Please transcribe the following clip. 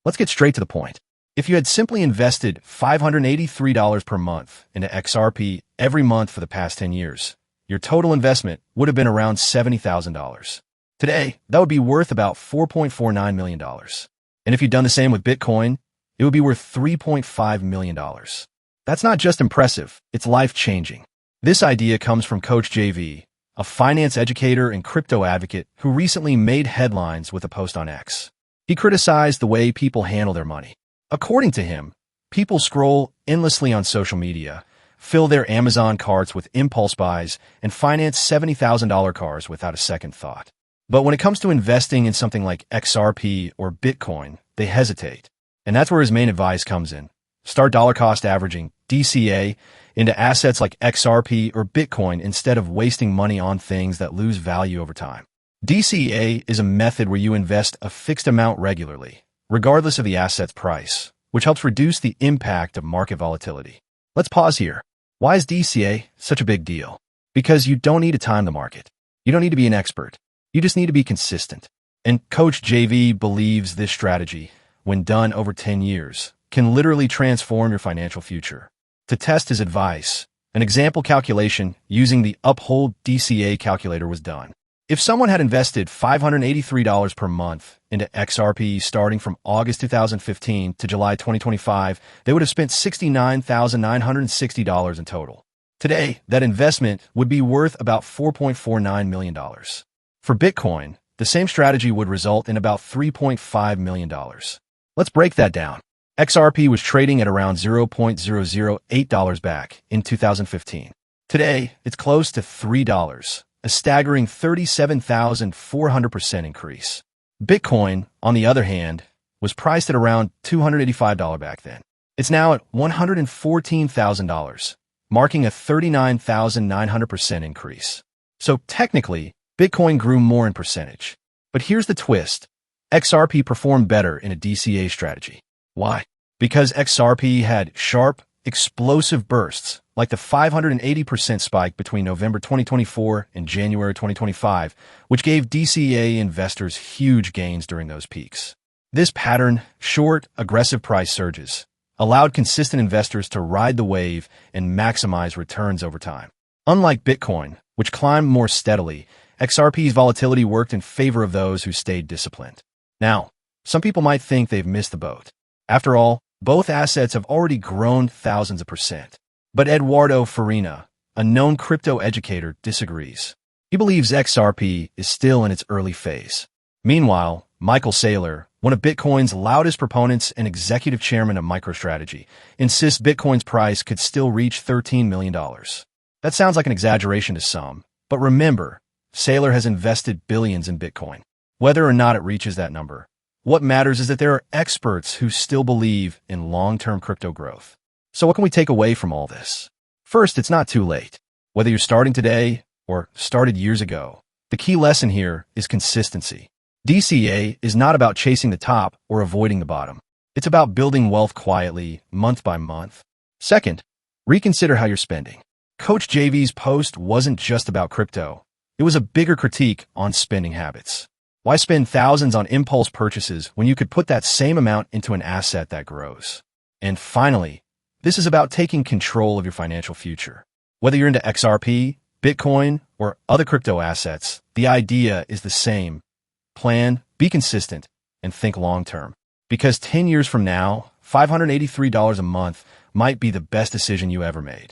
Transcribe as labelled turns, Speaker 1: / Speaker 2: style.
Speaker 1: Let's get straight to the point. If you had simply invested $583 per month into XRP every month for the past 10 years, your total investment would have been around $70,000. Today, that would be worth about $4.49 million. And if you'd done the same with Bitcoin, it would be worth $3.5 million. That's not just impressive, it's life-changing. This idea comes from Coach JV, a finance educator and crypto advocate who recently made headlines with a post on X. He criticized the way people handle their money. According to him, people scroll endlessly on social media, fill their Amazon carts with impulse buys, and finance $70,000 cars without a second thought. But when it comes to investing in something like XRP or Bitcoin, they hesitate. And that's where his main advice comes in. Start dollar cost averaging, DCA, into assets like XRP or Bitcoin instead of wasting money on things that lose value over time. DCA is a method where you invest a fixed amount regularly, regardless of the asset's price, which helps reduce the impact of market volatility. Let's pause here. Why is DCA such a big deal? Because you don't need to time the market. You don't need to be an expert. You just need to be consistent. And Coach JV believes this strategy, when done over 10 years, can literally transform your financial future. To test his advice, an example calculation using the Uphold DCA calculator was done. If someone had invested $583 per month into XRP starting from August 2015 to July 2025, they would have spent $69,960 in total. Today, that investment would be worth about $4.49 million. For Bitcoin, the same strategy would result in about $3.5 million. Let's break that down. XRP was trading at around $0.008 back in 2015. Today, it's close to $3, a staggering 37,400% increase. Bitcoin, on the other hand, was priced at around $285 back then. It's now at $114,000, marking a 39,900% increase. So technically, Bitcoin grew more in percentage. But here's the twist. XRP performed better in a DCA strategy. Why? Because XRP had sharp, explosive bursts, like the 580% spike between November 2024 and January 2025, which gave DCA investors huge gains during those peaks. This pattern, short, aggressive price surges, allowed consistent investors to ride the wave and maximize returns over time. Unlike Bitcoin, which climbed more steadily, XRP's volatility worked in favor of those who stayed disciplined. Now, some people might think they've missed the boat. After all, both assets have already grown thousands of percent. But Eduardo Farina, a known crypto educator, disagrees. He believes XRP is still in its early phase. Meanwhile, Michael Saylor, one of Bitcoin's loudest proponents and executive chairman of MicroStrategy, insists Bitcoin's price could still reach $13 million. That sounds like an exaggeration to some, but remember, Saylor has invested billions in Bitcoin. Whether or not it reaches that number, what matters is that there are experts who still believe in long-term crypto growth. So what can we take away from all this? First, it's not too late. Whether you're starting today or started years ago, the key lesson here is consistency. DCA is not about chasing the top or avoiding the bottom. It's about building wealth quietly, month by month. Second, reconsider how you're spending. Coach JV's post wasn't just about crypto. It was a bigger critique on spending habits. Why spend thousands on impulse purchases when you could put that same amount into an asset that grows? And finally, this is about taking control of your financial future. Whether you're into XRP, Bitcoin, or other crypto assets, the idea is the same. Plan, be consistent, and think long-term. Because 10 years from now, $583 a month might be the best decision you ever made.